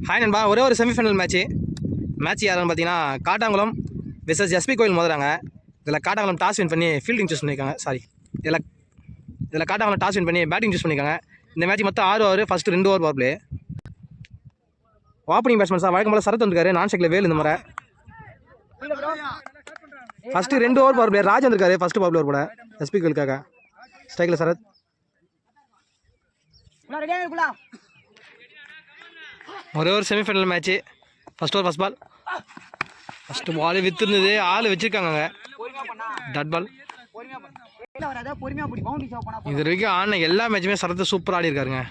Hi நண்பா, ஒரே ஒரு செமிஃபைனல் மேட்ச் யாருன்னு பார்த்தீங்கன்னா காட்டாங்குளம் வெர்சஸ் எஸ்பி கோயில் மோதுறாங்க. இதில் காட்டாங்குளம் டாஸ் வின் பண்ணி ஃபீல்டிங் சூஸ் பண்ணியிருக்காங்க. இதில் காட்டாங்குளம் டாஸ் வின் பண்ணி பேட்டிங் சூஸ் பண்ணியிருக்காங்க. இந்த மேட்ச் மொத்தம் 6 over, first 2 over power play. Opening batsman sir வழக்கம் போல சரத் வந்திருக்காரு, நான் ஸ்ட்ரைக்கில் வேல் இந்த முறை. First 2 over power play Raj வந்திருக்காரு, ஃபஸ்ட்டு பவர் பிளேயர் கூட எஸ்பி கோயிலுக்காக. ஸ்ட்ரைக்கில் சரத். ஒரே ஒரு semifinal match. First over first ball. First ball விற்றுருந்தது, ஆள் வச்சுருக்காங்க. டட் பால். இது வரைக்கும் ஆன எல்லா மேட்சுமே சரத்து சூப்பராக ஆடி இருக்காருங்க.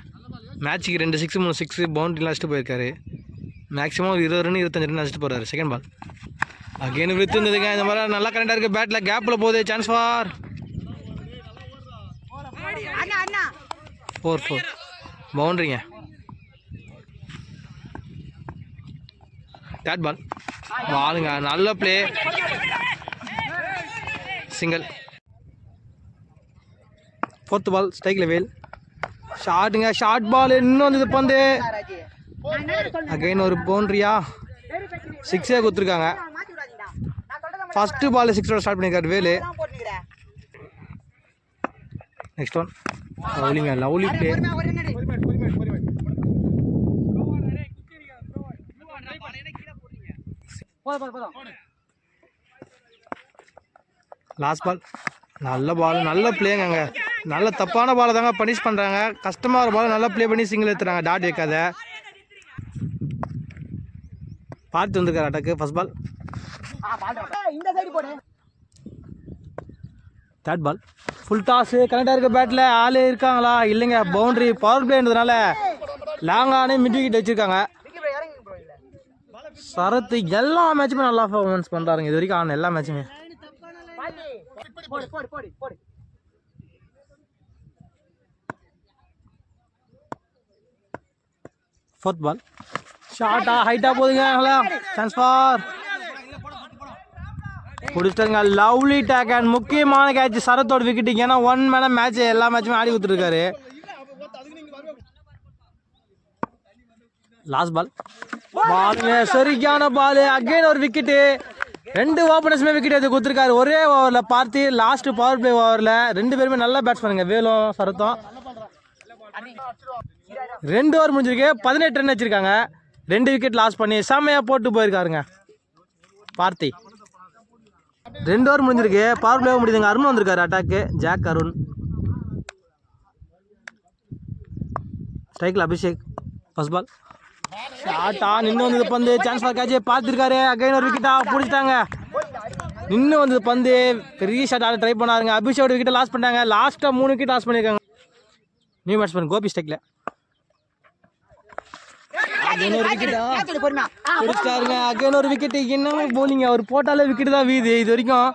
மேட்ச்சுக்கு 2 6 3 6 பவுண்டரிலாம் அடிச்சுட்டு போயிருக்காரு. மேக்ஸிமம் ஒரு 20 ரன் 25 ரன் அடிச்சுட்டு போகிறாரு. செகண்ட் பால் அகெயின் விற்றுருந்ததுங்க. இந்த மாதிரி நல்லா கரெக்டாக இருக்குது. பேட்டில் கேப்பில் போகுது. சான்ஸ் ஃபார் 4 பவுண்டரிங்க. தேர்ட் பால் பாலுங்க, நல்ல பிளே, சிங்கிள். ஃபோர்த் பால் ஸ்ட்ரைக்கில் வேல். ஷார்ட்டுங்க, ஷார்ட் பால் இன்னும் வந்து பந்து. அகைன் ஒரு பவுண்ட்ரியா, 6 கொடுத்துருக்காங்க. ஃபஸ்ட்டு பால் 6 ஸ்டார்ட் பண்ணியிருக்காரு வேலு. நெக்ஸ்ட் ஒன் லவ்லிங்க, லவ்லி பிளே. லாஸ்ட் பால் நல்ல பால், நல்ல பிளேங்க. அங்கே நல்ல தப்பான பாலை தாங்க பனிஷ் பண்ணுறாங்க. கஷ்டமாக ஒரு பால் நல்லா ப்ளே பண்ணி சிங்கிள் எடுத்துறாங்க. டாட் வைக்காத பார்த்து வந்துருக்காரு attack. First ball. Third ball full toss. கரெக்டாக இருக்க பேட்டில் ஆளே இருக்காங்களா? இல்லைங்க, பவுண்ட்ரி பவர் பிளேன்றதுனால லாங்கானே மிட் விக்கெட் வச்சுருக்காங்க. சரத்து எல்லா மேட்சுமே நல்லா பர்ஃபார்மன்ஸ் பண்ணுறாருங்க. இது வரைக்கும் ஆன எல்லா மேட்சுமே. ஃபோர்த் பால் ஷார்ட்டா ஹைட்டாக போகுதுங்க. சான்ஸ் ஃபார் பிடிச்சிட்டாங்க. லவ்லி டேக் அண்ட் முக்கியமான கேட்ச் சரத்தோட விக்கெட்டுங்க. ஏன்னா 1 மேலே மேட்ச் எல்லா மேட்சுமே ஆடி கொடுத்துருக்காரு. லாஸ்ட் பால் பாலுங்க, சரியான பால். அகைன் ஒரு விக்கெட்டு. 2 ஓப்பனர்ஸுமே விக்கெட் எடுத்து கொடுத்துருக்காரு ஒரே ஓவரில். பார்த்து லாஸ்ட் பவர் பிளே ஓவரில் 2 பேருமே நல்லா பேட்ஸ் பண்ணுங்க, வேலும் சரத்தும். 2 ஓவர் முடிஞ்சிருக்கு, 18 ரன் வச்சிருக்காங்க. 2 விக்கெட் லாஸ் பண்ணி செம்மையாக போட்டு போயிருக்காருங்க பார்த்தி. 2 ஓவர் முடிஞ்சிருக்கு, பவர் பிளே முடியுதுங்க. அருண் வந்திருக்காரு அட்டாக்கு, ஜாக் அருண். ஸ்ட்ரைக்கில் அபிஷேக். ஃபர்ஸ்ட் பால் ஷார்ட்டா நின்று வந்தது பந்து. சான்ஸ் ஃபார் கேட்ச் பார்த்துருக்காரு. அகைன் ஒரு விக்கெட்டா பிடிச்சிட்டாங்க. நின்று வந்தது பந்து, பெரிய ஷாட் ஆட ட்ரை பண்ணாருங்க. அபிஷேக் விக்கெட்டை லாஸ் பண்ணிட்டாங்க. லாஸ்ட்டாக 3 விக்கெட் லாஸ் பண்ணியிருக்காங்க. நியூ பேட்ஸ்மேன் கோபி ஸ்ட்ரைக்கில். அகைன் ஒரு விக்கெட்டா பிடிச்சிட்டாருங்க. அகைன் ஒரு விக்கெட்டு. என்னமே போலிங்க, அவர் போட்டாலே விக்கெட்டு தான் வீது. இது வரைக்கும்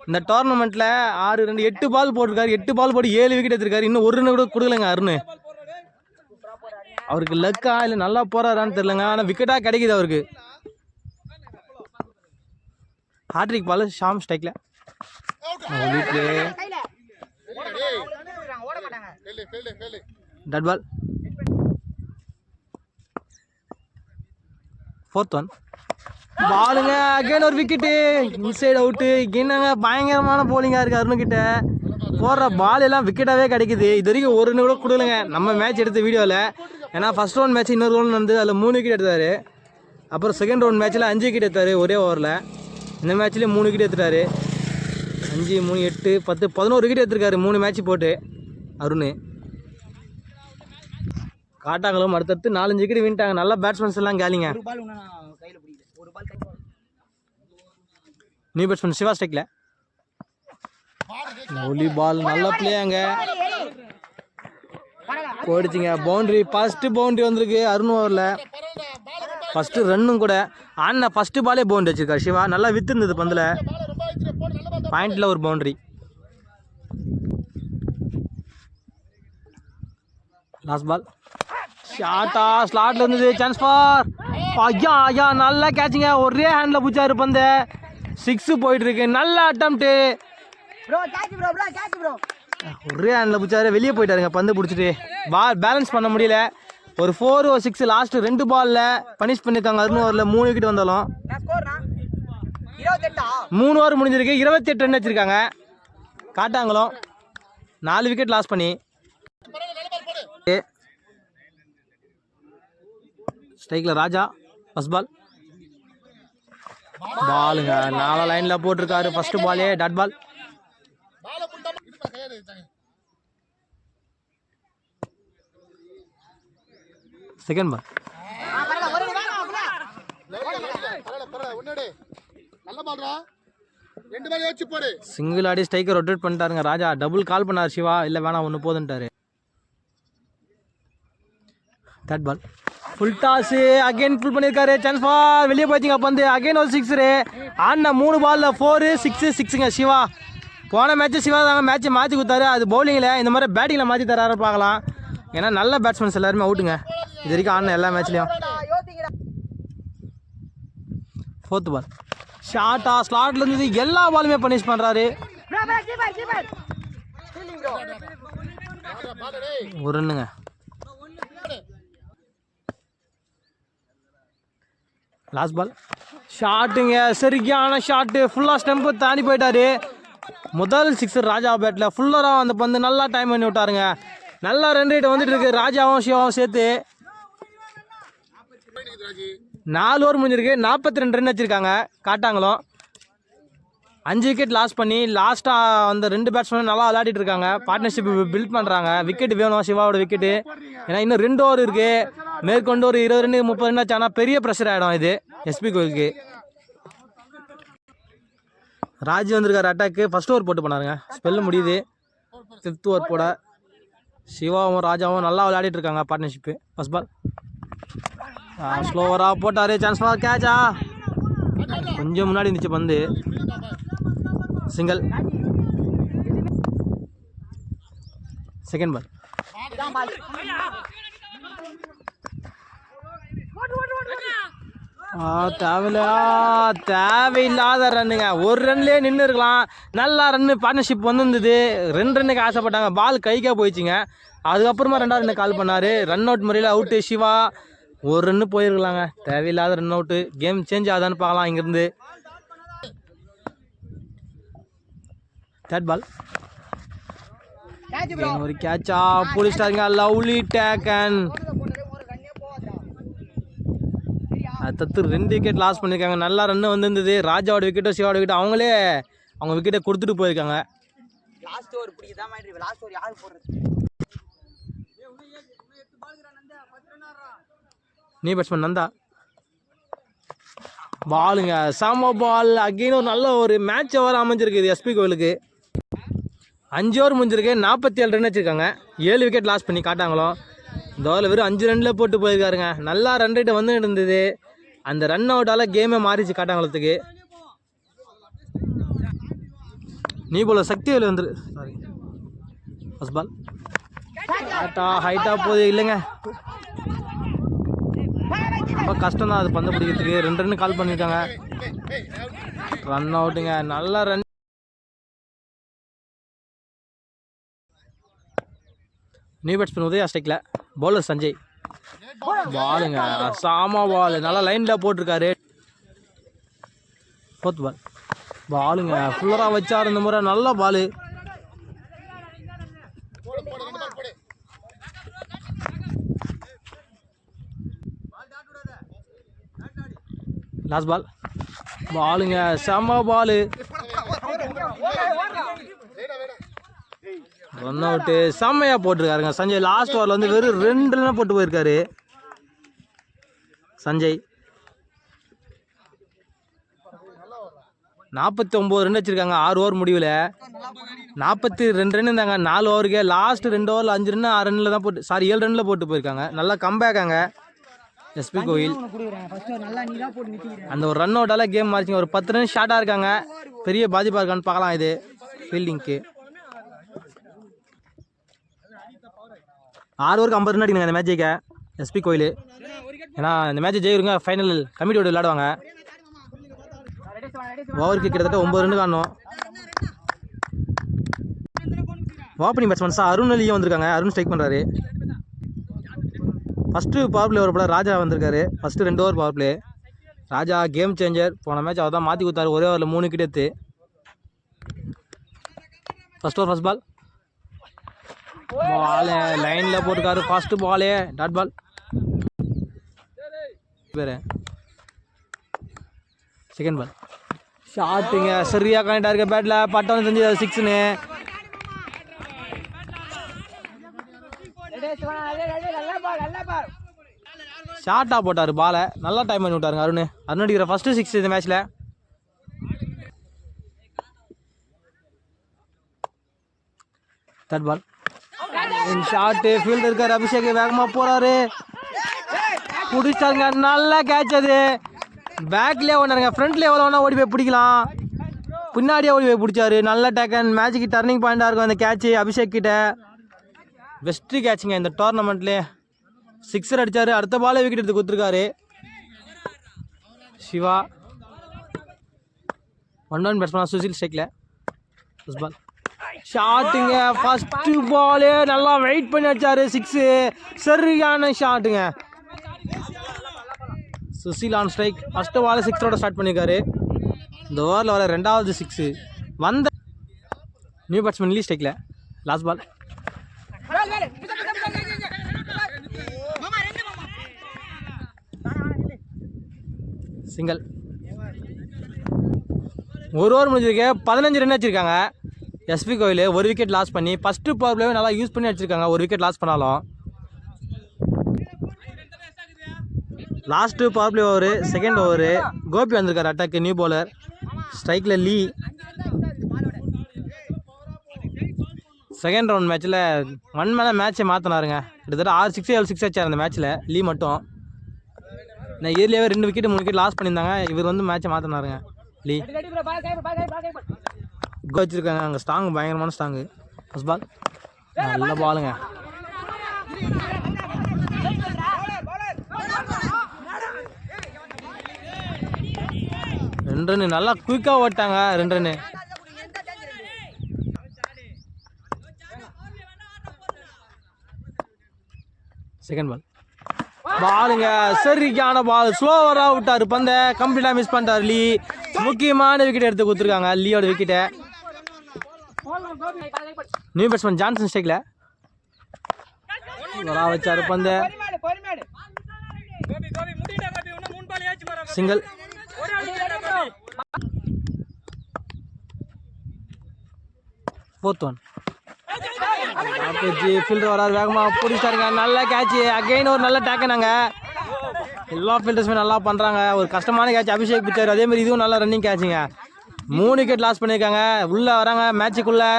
இந்த டோர்னமெண்ட்டில் 6 2 8 பால் போட்டிருக்காரு. 8 பால் போட்டு 7 விக்கெட் எடுத்திருக்காரு. இன்னும் 1 ரன் கூட கொடுக்கலங்க அருண். அவருக்கு லக்கா இல்லை நல்லா போறாரான்னு தெரியலங்க, ஆனால் விக்கெட்டாக கிடைக்குது அவருக்கு. ஹாட்ரிக் பால் ஷாம் ஸ்ட்ரைக்கில். Dot ball. ஃபோர்த் ஒன் பாலுங்க. அகைன் ஒரு விக்கெட்டு. Inside out. என்னங்க பயங்கரமான போலிங்காக இருக்குது அருணுக்கிட்ட. போடுற பால் எல்லாம் விக்கெட்டாகவே கிடைக்குது. இது வரைக்கும் 1 ரன் கூட கொடுக்கலங்க நம்ம மேட்ச் எடுத்த வீடியோவில். ஏன்னா ஃபஸ்ட் ரவுண்ட் மேட்ச் இன்னொரு ரவுண்ட் வந்து அதில் 3 விக்கெட் எடுத்தார். அப்புறம் செகண்ட் ரவுண்ட் மேட்ச்சில் 5 விக்கெட் எடுத்தார் ஒரே ஓவரில். இந்த மேட்ச்லேயும் 3 விக்கெட் எடுத்துட்டாரு. 5 3 8 10 11 விக்கெட் எடுத்துருக்காரு 3 மேட்ச் போட்டு அருண். காட்டாங்களும் அடுத்தடுத்து 4-5 விக்கெட் வின்ட்டாங்க. நல்லா பேட்ஸ்மேன்ஸ் எல்லாம் கேலிங்க. நியூ பேட்ஸ்மேன் சிவா ஸ்ட்ரைக்கில். லவ்லி பால், நல்ல பிளே. அங்கே போயிடுச்சுங்க பவுண்ட்ரி. ஃபஸ்ட்டு பவுண்ட்ரி வந்திருக்கு அருண் ஓவரில். ஃபஸ்ட்டு ரன்னும் கூட ஆனா ஃபஸ்ட்டு பாலே பவுண்ட்ரி வச்சிருக்காரு சிவா. நல்லா விற்றுருந்தது பந்தில். பாயிண்டில் ஒரு பவுண்ட்ரி. லாஸ்ட் பால் ஷார்ட்டா ஸ்லாட்டில் இருந்தது. சான்ஸ் ஃபார் ஐயா நல்லா கேட்சிங்க. ஒரே ஹேண்டில் பிடிச்சாரு பந்து. 6 போயிட்டுருக்கு. நல்ல அட்டம்ப்ட்டு. ஒரே ஹேண்டில் பிடிச்சாரு, வெளியே போயிட்டாருங்க பந்து பிடிச்சிட்டு. பேலன்ஸ் பண்ண முடியல. ஒரு 4 ஒரு 6 லாஸ்ட் 2 பால்ல பனிஷ் பண்ணிருக்காங்க. அருண் ஓவரில் 3 விக்கெட் வந்தாலும் 3 ஓவர் முடிஞ்சிருக்கு. 28 ரன் வச்சிருக்காங்க காட்டாங்குளம். 4 விக்கெட் லாஸ் பண்ணி. ஸ்ட்ரைக்ல ராஜா ஃபர்ஸ்ட் பால். பாலுங்க 4 லைன்ல போட்டிருக்காரு. ஃபர்ஸ்ட் பாலே dot ball. Second ball. Single ஆடி ஸ்ட்ரைக்கர் ரொட்டேட் பண்ணிட்டாருங்க ராஜா. டபுள் கால் பண்ணார் சிவா. இல்லை வேணாம் ஒன்று போதுன்ட்டாரு. Third ball full toss. Again full பண்ணியிருக்காரு. சான்ஸ் பால் வெளியே போயிடுச்சிங்க. அப்போ வந்து அகைன் ஒரு 6 ஆடின 3 பால்ல 4 6 6ங்க சிவா. போன மேட்ச்சு சிவா தாங்க மேட்ச்சை மாற்றி கொடுத்தாரு. அது பவுலிங்கில் இந்த மாதிரி பேட்டிங்கில் மாற்றி தராரு பார்க்கலாம். ஏன்னா நல்ல பேட்ஸ்மேன்ஸ் எல்லாருமே அவுட்டுங்க இது வரைக்கும் ஆடின எல்லா மேட்ச்லையும். ஃபோர்த் பால் ஷார்ட்டா ஸ்லாட்ல இருந்து எல்லா பாலுமே பனிஷ் பண்ணுறாரு. ஒரு ரன்னுங்க. லாஸ்ட் பால் ஷாட்டுங்க. சரியான ஷாட்டு. ஃபுல்லாக ஸ்டெம்பு தாண்டி போயிட்டாரு. முதல் 6 ராஜா பேட்டில் ஃபுல்லராக அந்த பந்து நல்லா டைம் பண்ணி விட்டாருங்க. நல்லா ரன் ரேட் வந்துட்டு இருக்கு ராஜாவும் சிவாவும் சேர்த்து. 4 ஓவர் முடிஞ்சிருக்கு. 42 ரன் வச்சிருக்காங்க காட்டாங்குளம். 5 விக்கெட் லாஸ் பண்ணி லாஸ்ட்டாக அந்த 2 பேட்ஸ்மேன் நல்லா விளையாடிட்டு இருக்காங்க. பார்ட்னர்ஷிப் பில்ட் பண்ணுறாங்க. விக்கெட் வேணும் சிவாவோட விக்கெட்டு. ஏன்னா இன்னும் 2 ஓவர் இருக்குது. மேற்கொண்டு ஒரு 20 ரன் 30 ரன் ஆச்சு. ஆனால் பெரிய ப்ரெஷர் ஆகிடும் இது எஸ்பி கோயிலுக்கு. ராஜ் வந்திருக்காரு அட்டாக்கு. ஃபர்ஸ்ட் ஓவர் போட்டு பண்ணாருங்க. ஸ்பெல்லு முடியுது. 5th ஓவர் போட சிவாவும் ராஜாவும் நல்லா விளையாடிட்டு இருக்காங்க பார்ட்னர்ஷிப்பு. ஃபர்ஸ்ட் பால் ஸ்லோவராக போட்டார். சான்ஸ் பால் கேட்சா. கொஞ்சம் முன்னாடி இருந்துச்சு பந்து. சிங்கிள். செகண்ட் பால் தேவையில்லாத ரன்னுங்க. ஒரு ரன்லேயே நின்று இருக்கலாம். நல்லா ரன்னு பார்ட்னர்ஷிப் வந்துருந்தது. 2 ரன்னுக்கு ஆசைப்பட்டாங்க. பால் கைக்காக போயிடுச்சிங்க. அதுக்கப்புறமா 2வது ரன்னு கால் பண்ணார். ரன் அவுட் முறையில் அவுட்டு சிவா. ஒரு ரன்னு போயிருக்கலாங்க. தேவையில்லாத ரன் அவுட்டு. கேம் சேஞ்ச் ஆகுதான்னு பார்க்கலாம் இங்கேருந்து. தேர்ட் பால் ஒரு கேட்சா போலீஸ்டாருங்க. Lovely taken. அது தத்து 2 விக்கெட் லாஸ் பண்ணியிருக்காங்க. நல்லா ரன்னு வந்துருந்தது. ராஜாவோட விக்கெட்டோ சிவாவோட விக்கெட்டோ அவங்களே அவங்க விக்கெட்டை கொடுத்துட்டு போயிருக்காங்க. நீ பேட்ஸ்மேன் நந்தா. பாலுங்க சம பால். அகெயின் ஒரு நல்ல ஒரு மேட்ச் ஓவர் அமைஞ்சிருக்கு எஸ்பி கோயிலுக்கு. 5 ஓவர் முடிஞ்சிருக்கு. 47 ரன் வச்சுருக்காங்க. 7 விக்கெட் லாஸ் பண்ணி காட்டாங்களும். இந்த ஓவரில் வெறும் 5 ரன்னில் போட்டு போயிருக்காருங்க. நல்லா ரன் ரேட்டு வந்து இருந்தது. அந்த ரன் அவுட்டால் கேமே மாறிச்சு காட்டாங்குளத்துக்கு. நீ போல சக்தி வேலை வந்துரு. சாரி ஃபர்ஸ்ட் பால் ஹைட்டாக போகுது. இல்லைங்க ரொம்ப கஷ்டம் தான் அது பந்து பிடிக்கிறதுக்கு. 2 ரன்னு கால் பண்ணியிருக்காங்க. ரன் அவுட்டுங்க. நல்ல ரன். நியூ பேட்ஸ்மேன் உதயா ஸ்ட்ரைக்கில். பவுலர் சஞ்சய். பாலுங்க சாமா பால். நல்லா லைனில் போட்டிருக்காரு. ஃபோர்த் பால் பாலுங்க ஃபுல்லராக வச்சார் இந்த முறை. நல்ல பாலு. லாஸ்ட் பால் பாலுங்க செம பாலு. ரன் அவுட்டு செம்மையாக போட்டிருக்காருங்க சஞ்சய். லாஸ்ட் ஓவரில் வந்து வெறும் 2 ரன் போட்டு போயிருக்காரு சஞ்சய். 49 ரன் வச்சுருக்காங்க 6 ஓவர் முடிவில். 42 ரன் இருந்தாங்க 4 ஓவருக்கு. லாஸ்ட் 2 ஓவரில் 5 ரன் 6 ரன்னில் தான் போட்டு 7 ரன்னில் போட்டு போயிருக்காங்க. நல்லா கம்பேக்காங்க எஸ்பி கோயில். அந்த ஒரு ரன் அவுட்டால் கேம் மாறிச்சிங்க. ஒரு 10 ரன் ஷார்ட்டாக இருக்காங்க. பெரிய பாதிப்பாக இருக்கான்னு பார்க்கலாம் இது ஃபீல்டிங்க்கு. 6 ஓவருக்கு 50 ரன் அடிக்கணுங்க இந்த மேட்ச் ஜெயிக்க எஸ்பி கோயில். ஏன்னா இந்த மேட்ச் ஜெயிக்கிறவங்க ஃபைனல் கமிட்டியோட விளையாடுவாங்க. ஓவருக்கு கிட்டத்தட்ட 9 ரன் காணும். ஓப்பனிங் பேட்ஸ்மேன்ஸாக அருண் அலியும் வந்திருக்காங்க. அருண் ஸ்ட்ரைக் பண்ணுறாரு. ஃபஸ்ட்டு பவர் பிளே ஒரு படம் ராஜா வந்திருக்காரு. ஃபஸ்ட்டு 2 over power play. Raja game changer. போன மேட்ச் அவர் தான் மாற்றி கொடுத்தாரு. ஒரே ஓவரில் 3 விக்கெட் எடுத்து. ஃபஸ்ட் ஓவர் ஃபஸ்ட் பால் லைனில் போட்டுருக்காரு. ஃபஸ்ட்டு பாலே டாட் பால். வேறு செகண்ட் பால் ஷாட்டுங்க. சரியாக கனெக்டாக இருக்க பேட்டில் பட்டம் செஞ்சு 6ன்னு. ஷார்ட்டாக போட்டார் பாலை. நல்லா டைம் பண்ணி விட்டாருங்க அருண். அருண் அடிக்கிற ஃபஸ்ட்டு 6 இந்த மேட்ச்சில். தேர்ட் பால் ஷாட்டு. ஃபீல்டு இருக்கார் அபிஷேக். வேகமாக போகிறாரு. பிடிச்சாருங்க. நல்லா கேட்ச். அது பேக்லேயே ஒன்றாருங்க. ஃப்ரண்ட்லேயே எவ்வளோ ஒன்றா ஓடி போய் பிடிக்கலாம். பின்னாடியே ஓடி போய் பிடிச்சாரு. நல்ல டேக்கன். மேட்சுக்கு டர்னிங் பாயிண்டாக இருக்கும் அந்த கேட்சு அபிஷேக் கிட்ட. பெஸ்ட்டு கேட்சுங்க இந்த டோர்னமெண்ட்லேயே. 6 அடித்தார். அடுத்த பாலே விக்கெட் எடுத்து கொடுத்துருக்காரு சிவா. 1-1 பேட்ஸ்மேன் சுசில் ஸ்ட்ரைக்கில். ஃபஸ்ட் பால் ஷாட்டுங்க. ஃபஸ்ட்டு பாலே நல்லா வெயிட் பண்ணி அடிச்சாரு. 6 சரியான ஷாட்டுங்க. Sushil on strike. First ball 6ஓட ஸ்டார்ட் பண்ணியிருக்காரு. இந்த ஓவரில் வர 2வது 6 வந்த நியூ பேட்ஸ்மேன் லீ ஸ்ட்ரைக்கில். Last ball single. ஒரு ஓவர் முடிஞ்சிருக்கு. 15 ரன் வச்சுருக்காங்க எஸ்பி கோயில். ஒரு விக்கெட் லாஸ் பண்ணி ஃபஸ்ட்டு பவர் பிளேவே நல்லா யூஸ் பண்ணி அடிச்சிருக்காங்க. ஒரு விக்கெட் லாஸ் பண்ணாலும். Last power play over second over. Gopi வந்திருக்காரு அட்டாக்கு. New bowler. ஸ்ட்ரைக்கில் லீ. செகண்ட் ரவுண்ட் மேட்ச்சில் 1 மேலே மேட்ச்சை மாற்றினாருங்க. கிட்டத்தட்ட 6 6 7 6 வச்சார் அந்த மேட்ச்சில் லீ மட்டும். நான் இயர்லியாகவே 2 விக்கெட் 3 விக்கெட் லாஸ் பண்ணியிருந்தாங்க. இவர் வந்து மேட்ச்சை மாற்றினாருங்க லீ. வச்சுருக்காங்க அங்கே. ஸ்ட்ராங்கு பயங்கரமான ஸ்ட்ராங்கு. ஃபஸ்ட் பால் நல்ல பாலுங்க. ரெண்டு ரன்னு நல்லா குயிக்காக ஓட்டாங்க. 2 ரன்னு. செகண்ட் பால் பாலுங்க. சரியான பால். ஸ்லோவராக விட்டார் பந்தை. கம்ப்ளீட்டாக மிஸ் பண்ணிட்டார் லீ. முக்கியமான விக்கெட் எடுத்து கொடுத்துருக்காங்க லீயோட விக்கெட்டை. நியூ பேட்ஸ்மேன் ஜான்சன் ஸ்ட்ரைக்கில். வச்சார் பந்தை. சிங்கிள். Fourth one. ஃபீல்டர் வராது. வேகமாக பிடிச்சிட்டாருங்க. நல்ல கேட்ச். அகைன் ஒரு நல்ல டேக்கனாங்க. எல்லா ஃபீல்டர்ஸுமே நல்லா பண்ணுறாங்க. ஒரு கஷ்டமான கேட்ச் அபிஷேக் பிடிச்சார். அதேமாதிரி இதுவும் நல்லா ரன்னிங் கேட்சுங்க. 3 விக்கெட் லாஸ் பண்ணியிருக்காங்க. உள்ளே வராங்க மேட்சுக்குள்ளே.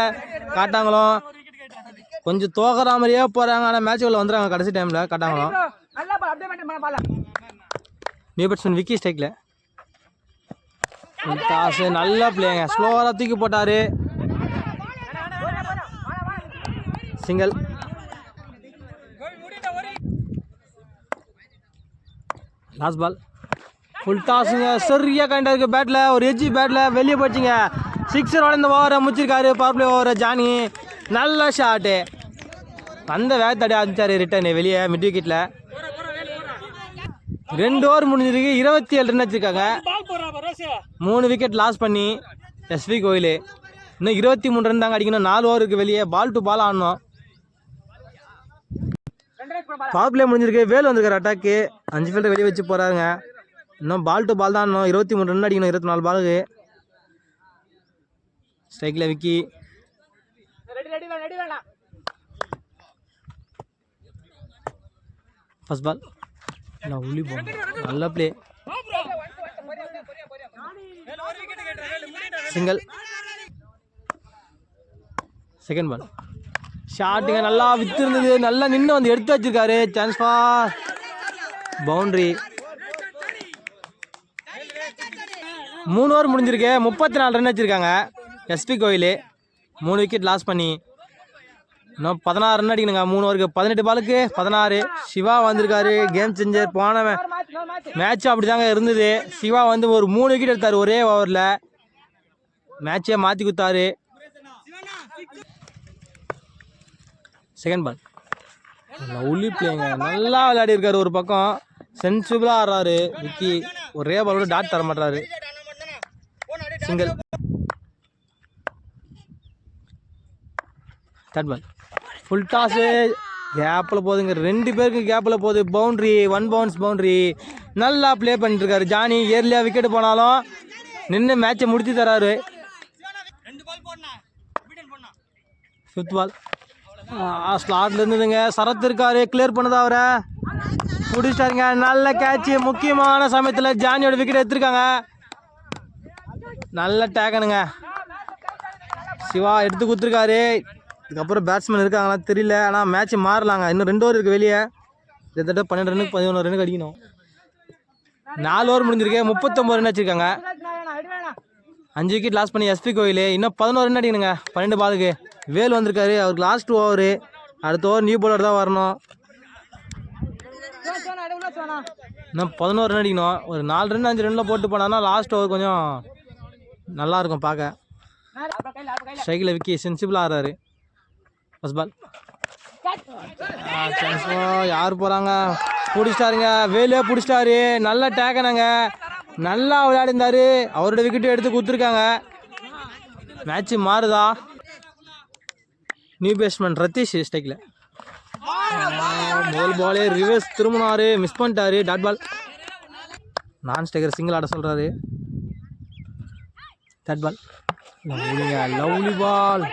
காட்டாங்களும் கொஞ்சம் தோக்கிற மாதிரியே போகிறாங்க. ஆனால் மேட்சுக்குள்ளே வந்துடுறாங்க கடைசி டைமில் காட்டாங்களும். நியூ பேட்ஸ்மேன் விக்கி ஸ்ட்ரைக்கில். காசு நல்ல பிளேங்க. ஸ்லோவராக தூக்கி போட்டார். சிங்கிள். லாஸ்ட் பால் ஃபுல் டாஸுங்க. சரியாக கரெக்டாக இருக்குது பேட்டில். ஒரு எஜ்ஜி பேட்டில் வெளியே போச்சுங்க. 6 இந்த ஓவரை முடிச்சிருக்காரு. பவர் பிளே ஓவரை ஜானி. நல்ல ஷாட்டு. அந்த வேகத்தடி அடிச்சார் ரிட்டர்னு வெளியே மிட் விக்கெட்டில். 2 ஓவர் முடிஞ்சிருக்கு. 27 ரன் வச்சுருக்காங்க. 3 விக்கெட் லாஸ் பண்ணி எஸ்வி கோயில். இன்னும் 23 ரன் தாங்க அடிக்கணும். 4 ஓவருக்கு வெளியே. பால் டு பால் ஆடணும். பவர் பிளே முடிஞ்சிருக்கு. வேல் வந்திருக்காரு அட்டாக்கு. 5 ஃபீல்டர் வெளியே வச்சு போகிறாருங்க. இன்னும் பால் டு பால் தான் ஆடணும். 23 ரன் அடிக்கணும் 24 பாலுக்கு. ஸ்ட்ரைக்கில் விக்கி. ஃபர்ஸ்ட் பால் உள்ளி போகும். நல்ல பிளே. சிங்கிள். செகண்ட் பால் ஷாட்டுங்க. நல்லா வித்து இருந்தது. நல்லா நின்று வந்து எடுத்து வச்சிருக்காரு. Chance for boundary. 3 ஓவர் முடிஞ்சிருக்கு. 34 ரன் வச்சிருக்காங்க எஸ்பி கோயில். 3 விக்கெட் லாஸ் பண்ணி இன்னும் 16 ரன் அடிக்கணுங்க 3 ஓவருக்கு. 18 பாலுக்கு 16. சிவா வந்திருக்காரு கேம் சேஞ்சர். போன மேட்ச் அப்படி தாங்க இருந்தது. சிவா வந்து ஒரு 3 விக்கெட் எடுத்தார் ஒரே ஓவரில். மேட்சே மாற்றி கொடுத்தாரு. செகண்ட் பால் லவ்லி பிளேங்க, நல்லா விளையாடி இருக்காரு. ஒரு பக்கம் சென்சிபிளா ஆடுறாரு விக்கி. ஒரே பாலோட டாட் தர மாட்டாரு. Single. Third ball full toss. கேப்பில் போகுதுங்க, 2 பேருக்கு கேப்பில் போகுது. Boundary, 1 bounce boundary. நல்லா ப்ளே பண்ணிட்டு இருக்காரு ஜானி. ஏர்லியாக விக்கெட் போனாலும் நின்று மேட்சை முடிச்சு தராரு. 5th பால் ஸ்லாட்ல இருந்ததுங்க. சரத் இருக்காரு, கிளியர் பண்ணதா அவரை முடிச்சிட்டாருங்க. நல்ல கேட்சு. முக்கியமான சமயத்தில் ஜானியோட விக்கெட் எடுத்திருக்காங்க. நல்ல டேக்கனுங்க. சிவா எடுத்து கொடுத்துருக்காரு. இதுக்கப்புறம் பேட்ஸ்மேன் இருக்காங்களா தெரியல. ஆனால் மேட்ச் மாறலாங்க. இன்னும் 2 ஓவர் இருக்குது வெளியே. கிட்டத்தட்ட 12 ரன்னுக்கு 11 ரன்னுக்கு அடிக்கணும். 4 ஓவர் முடிஞ்சிருக்கு. 39 ரன் வச்சுருக்காங்க. 5 விக்கெட் லாஸ் பண்ணி எஸ்பி கோயில். இன்னும் 11 ரன் அடிக்கணுங்க 12 பாலுக்கு. வேல் வந்திருக்காரு, அவருக்கு லாஸ்ட் ஓவரு. அடுத்த ஓவர் நியூ பவுலர் தான் வரணும். இன்னும் 11 ரன் அடிக்கணும். ஒரு 4 ரன் 5 ரன்னில் போட்டு போனான்னா லாஸ்ட் ஓவர் கொஞ்சம் நல்லாயிருக்கும் பார்க்க. ஸ்ட்ரைக்கில் விக்கி சென்சிபிளாக ஆடுறாரு. ஃபர்ஸ்ட் பால் யார் போகிறாங்க? பிடிச்சிட்டாருங்க, வேலே பிடிச்சிட்டாரு. நல்ல டேக்கனாங்க, நல்லா விளையாடிருந்தாரு. அவரோட விக்கெட்டும் எடுத்து கொடுத்துருக்காங்க. மேட்ச்சு மாறுதா? நியூ பேட்ஸ்மேன் ரத்தீஷ் ஸ்ட்ரைக்கில். முதல் பாலே ரிவர்ஸ் திரும்பினாரு, மிஸ் பண்ணிட்டாரு. Dot ball. Non striker single ஆட சொல்கிறாரு. தேர்ட் பால் லவ்லி பால்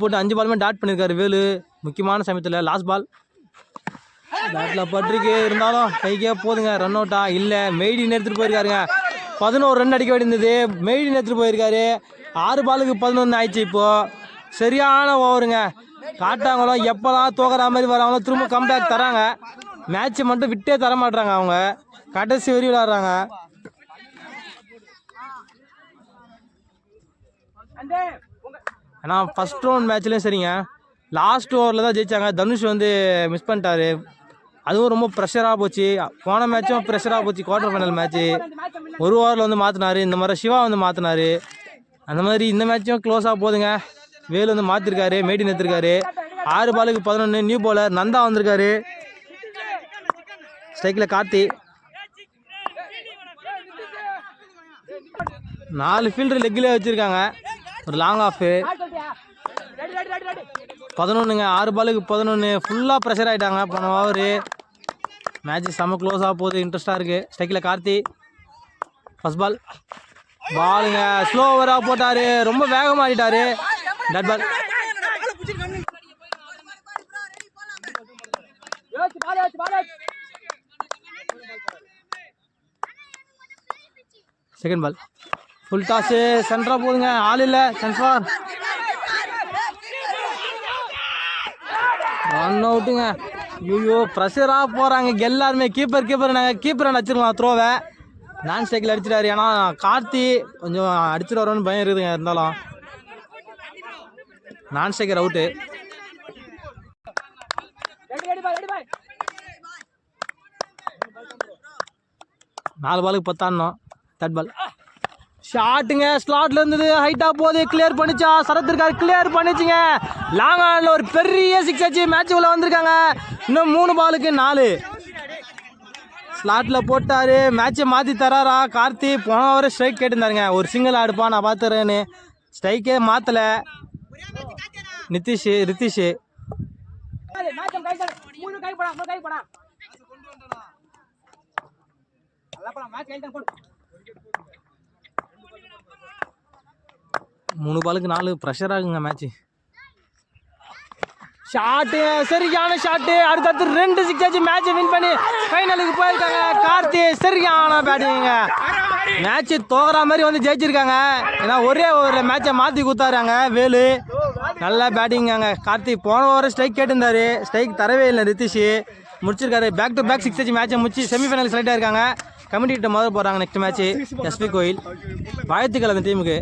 போட்டு 5 பாலுமே டாட் பண்ணியிருக்காரு வேலு. முக்கியமான சமயத்தில் லாஸ்ட் பால் பேட்டில் பட்டிருக்கு. இருந்தாலும் கைக்கே போதுங்க. ரன் அவுட்டா இல்லை, மெய்டின் எடுத்துகிட்டு போயிருக்காருங்க. 11 ரன் அடிக்க வேண்டியிருந்தது, மெய்டின் எடுத்துகிட்டு போயிருக்காரு. 6 பாலுக்கு 11 ஆயிடுச்சு. இப்போது சரியான ஓவருங்க. காட்டாங்களோ எப்போலாம் தோக்கிற மாதிரி வராங்களோ திரும்ப கம்பேக் தராங்க. மேட்ச்சை மட்டும் விட்டே தர மாட்டுறாங்க. அவங்க கடைசி வரி விளையாடுறாங்க. ஏன்னா ஃபஸ்ட் ரவுண்ட் மேட்ச்லேயும் சரிங்க, லாஸ்ட் ஓவரில் தான் ஜெயித்தாங்க. தனுஷ் வந்து மிஸ் பண்ணிட்டாரு. அதுவும் ரொம்ப ப்ரெஷராக போச்சு. போன மேட்சும் ப்ரெஷராக போச்சு. குவார்டர் ஃபைனல் மேட்ச்சு ஒரு ஓவரில் வந்து மாற்றினார். இந்த மாதிரி சிவா வந்து மாற்றினார். அந்த மாதிரி இந்த மேட்சும் க்ளோஸாக போகுதுங்க. வேலு வந்து மாற்றிருக்காரு, மெய்டின் எடுத்திருக்காரு. 6 பாலுக்கு 11. நியூ பவுலர் நந்தா வந்திருக்காரு. ஸ்ட்ரைக்கில் கார்த்தி. 4 ஃபீல்டர் லெக்கிலே வச்சுருக்காங்க. ஒரு லாங் ஆஃபு 11ங்க. 6 பாலுக்கு 11. ஃபுல்லாக ப்ரெஷர் ஆகிட்டாங்க போன ஓவரு. மேட்ச் செம்ம க்ளோஸாக போகுது, இன்ட்ரெஸ்ட்டாக இருக்குது. ஸ்ட்ரைக்கில் கார்த்தி. ஃபர்ஸ்ட் பால் பாலுங்க ஸ்லோ ஓவராக போட்டார், ரொம்ப வேகமாக ஆடிட்டார். Dot ball. Second ball full toss. சென்டராக போகுதுங்க, ஆள் இல்லை. சென்ட்ரார் ரன் அவுட்டுங்க. ஐயோ ப்ரெஷராக போகிறாங்க எல்லாருமே. கீப்பர் நாங்கள் கீப்பரை அடிச்சிருக்கலாம் த்ரோவை. நான் ஸ்ட்ரைக்கில் அடிச்சிட்டாரு. ஏன்னா கார்த்தி கொஞ்சம் அடிச்சுட்டு வரோன்னு பயம் இருக்குதுங்க. இருந்தாலும் நான் ஸ்ட்ரைக்கர் அவுட்டு. நாலு பாலுக்கு 10 ஆடணும். தேர்ட் பால் ஷாட்டுங்க, ஸ்லாட்ல இருந்தது, ஹைட்டாக போகுது. கிளியர் பண்ணிச்சா? சரத் இருக்காரு, கிளியர் பண்ணிச்சுங்க. லாங் ஆனில் ஒரு பெரிய 6 அடிச்சு மேட்ச் உள்ள வந்திருக்காங்க. இன்னும் 3 பாலுக்கு 4. ஸ்லாட்டில் போட்டார். மேட்சை மாற்றி தராரா கார்த்தி? போன ஓவர் ஸ்ட்ரைக் கேட்டுருந்தாருங்க. ஒரு சிங்கிள் ஆடுப்பா நான் பார்த்துறேன்னு. ஸ்ட்ரைக்கே மாற்றலை. ரித்திஷ் 3 பாலுக்கு 4. ப்ரெஷர் ஆகுங்க மேட்ச்சு. ஷாட்டு, சரியான ஷாட்டு. அடுத்தடுத்து 2 6 அடிச்சு மேட்சை வின் பண்ணி ஃபைனலுக்கு போயிருக்காங்க கார்த்தி. சரியான பேட்டிங்க. மேட்ச்சு தோகிற மாதிரி வந்து ஜெயிச்சிருக்காங்க. ஏன்னா ஒரே ஓவரில் மேட்சை மாற்றி கொடுத்தாருங்க வேலு. நல்லா பேட்டிங்காங்க கார்த்தி. போன ஓவர் ஸ்ட்ரைக் கேட்டிருந்தாரு, ஸ்ட்ரைக் தரவே இல்லை. ரித்திஷ் முடிச்சிருக்காரு. பேக் டு பேக் 6 அடிச்சு மேட்சை முடிச்சு செமிஃபைனல் செலக்ட் ஆயிருக்காங்க. கமிட்டி கிட்ட முதல்ல போகிறாங்க. நெக்ஸ்ட் மேட்ச்சு எஸ்பி கோயில். வாழ்த்துக்கள் அந்த டீமுக்கு.